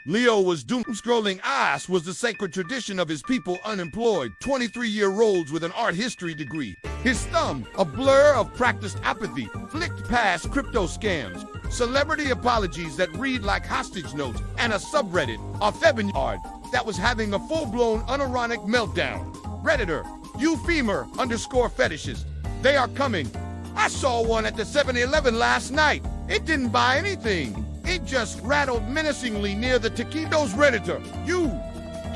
Leo was doom-scrolling ass was the sacred tradition of his people unemployed, 23-year-olds with an art history degree. His thumb, a blur of practiced apathy, flicked past crypto scams, celebrity apologies that read like hostage notes, and a subreddit, a Bonelord, that was having a full-blown unironic meltdown. Redditor, _fetishist. They are coming. I saw one at the 7-Eleven last night. It didn't buy anything. It just rattled menacingly near the taquitos. Redditor,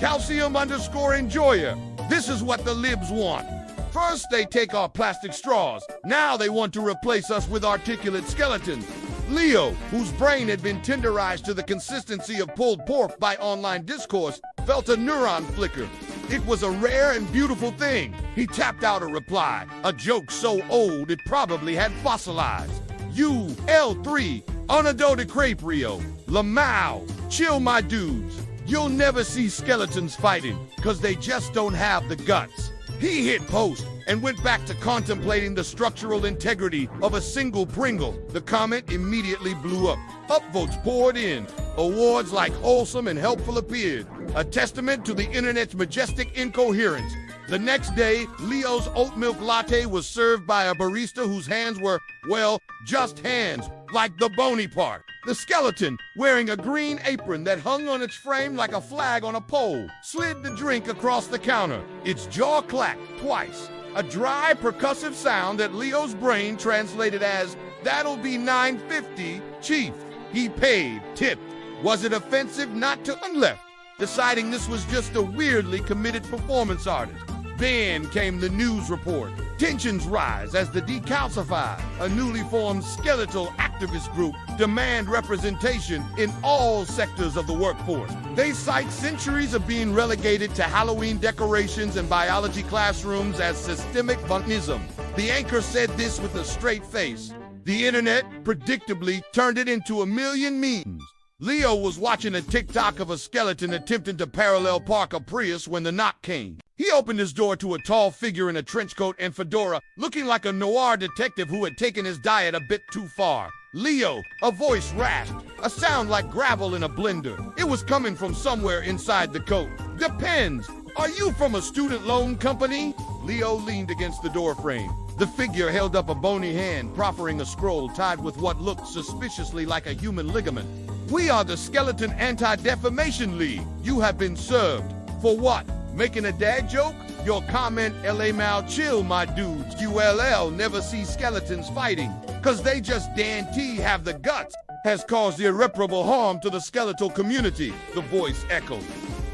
calcium _enjoyer. This is what the libs want. First, they take our plastic straws. Now they want to replace us with articulate skeletons. Leo, whose brain had been tenderized to the consistency of pulled pork by online discourse, felt a neuron flicker. It was a rare and beautiful thing. He tapped out a reply, a joke so old it probably had fossilized. L3, Onado de Crepe Rio, Lamau, chill my dudes. You'll never see skeletons fighting, cause they just don't have the guts. He hit post and went back to contemplating the structural integrity of a single Pringle. The comment immediately blew up. Upvotes poured in. Awards like wholesome and helpful appeared, a testament to the internet's majestic incoherence. The next day, Leo's oat milk latte was served by a barista whose hands were, well, just hands, like the bony part. The skeleton, wearing a green apron that hung on its frame like a flag on a pole, slid the drink across the counter. Its jaw clacked twice, a dry, percussive sound that Leo's brain translated as, "That'll be $9.50, chief." He paid, tipped. Was it offensive not to unleft, deciding this was just a weirdly committed performance artist? Then came the news report. Tensions rise as the Decalcify, a newly formed skeletal activist group, demand representation in all sectors of the workforce. They cite centuries of being relegated to Halloween decorations and biology classrooms as systemic vulnism. The anchor said this with a straight face. The internet, predictably, turned it into a million memes. Leo was watching a TikTok of a skeleton attempting to parallel park a Prius when the knock came. He opened his door to a tall figure in a trench coat and fedora, looking like a noir detective who had taken his diet a bit too far. Leo, a voice rasped, a sound like gravel in a blender. It was coming from somewhere inside the coat. Depends. Are you from a student loan company? Leo leaned against the doorframe. The figure held up a bony hand, proffering a scroll tied with what looked suspiciously like a human ligament. We are the Skeleton Anti-Defamation League. You have been served. For what? Making a dad joke? Your comment, LA Mal, chill my dudes. ULL never see skeletons fighting, cause they just dainty have the guts, has caused irreparable harm to the skeletal community, the voice echoed.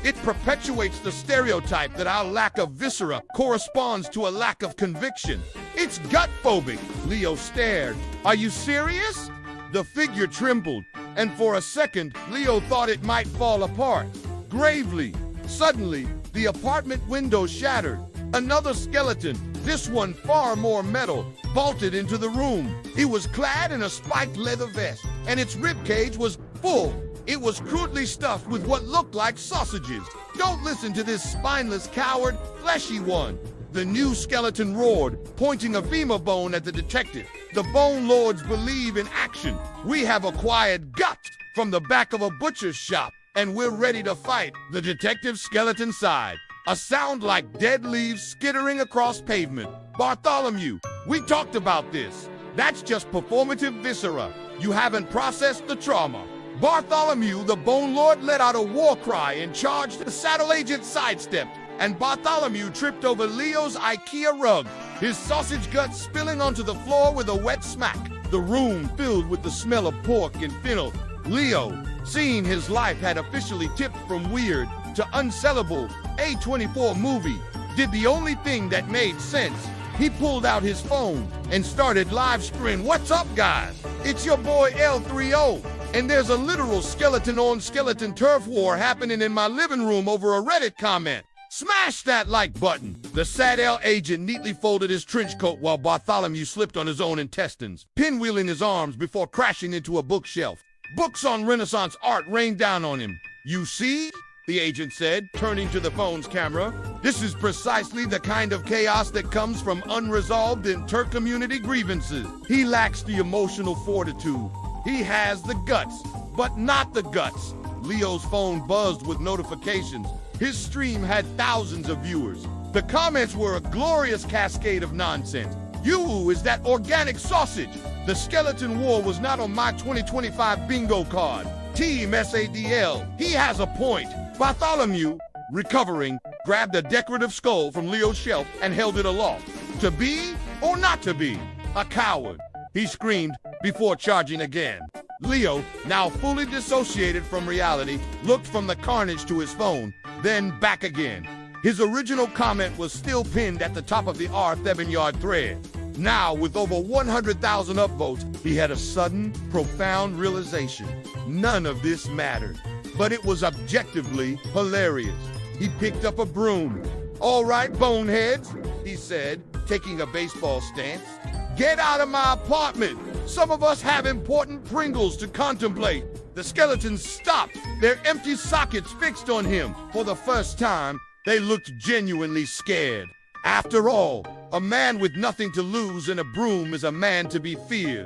It perpetuates the stereotype that our lack of viscera corresponds to a lack of conviction. It's gut-phobic. Leo stared. Are you serious? The figure trembled, and for a second, Leo thought it might fall apart. Gravely, suddenly, the apartment window shattered. Another skeleton, this one far more metal, vaulted into the room. It was clad in a spiked leather vest, and its ribcage was full. It was crudely stuffed with what looked like sausages. Don't listen to this spineless coward, fleshy one. The new skeleton roared, pointing a femur bone at the detective. The Bonelords believe in action. We have acquired guts from the back of a butcher's shop, and we're ready to fight. The detective's skeleton sighed, a sound like dead leaves skittering across pavement. Bartholomew, we talked about this. That's just performative viscera. You haven't processed the trauma. Bartholomew, the Bonelord, let out a war cry and charged. The saddle agent sidestepped, and Bartholomew tripped over Leo's IKEA rug, his sausage guts spilling onto the floor with a wet smack. The room filled with the smell of pork and fennel. Leo, seeing his life had officially tipped from weird to unsellable A24 movie, did the only thing that made sense. He pulled out his phone and started live streaming. What's up, guys? It's your boy L30, and there's a literal skeleton-on-skeleton turf war happening in my living room over a Reddit comment. Smash that like button. The Saddle agent neatly folded his trench coat while Bartholomew slipped on his own intestines, pinwheeling his arms before crashing into a bookshelf. Books on Renaissance art rained down on him. You see? The agent said, turning to the phone's camera. This is precisely the kind of chaos that comes from unresolved inter-community grievances. He lacks the emotional fortitude. He has the guts, but not the guts. Leo's phone buzzed with notifications. His stream had thousands of viewers. The comments were a glorious cascade of nonsense. You is that organic sausage. The skeleton war was not on my 2025 bingo card. Team SADL. He has a point. Bartholomew, recovering, grabbed a decorative skull from Leo's shelf and held it aloft. To be or not to be? A coward, he screamed before charging again. Leo, now fully dissociated from reality, looked from the carnage to his phone, then back again. His original comment was still pinned at the top of the R. Thebanyard thread. Now, with over 100,000 upvotes, he had a sudden, profound realization. None of this mattered, but it was objectively hilarious. He picked up a broom. "All right, boneheads," he said, taking a baseball stance. "Get out of my apartment. Some of us have important Pringles to contemplate." The skeletons stopped, their empty sockets fixed on him. For the first time, they looked genuinely scared. After all, a man with nothing to lose and a broom is a man to be feared.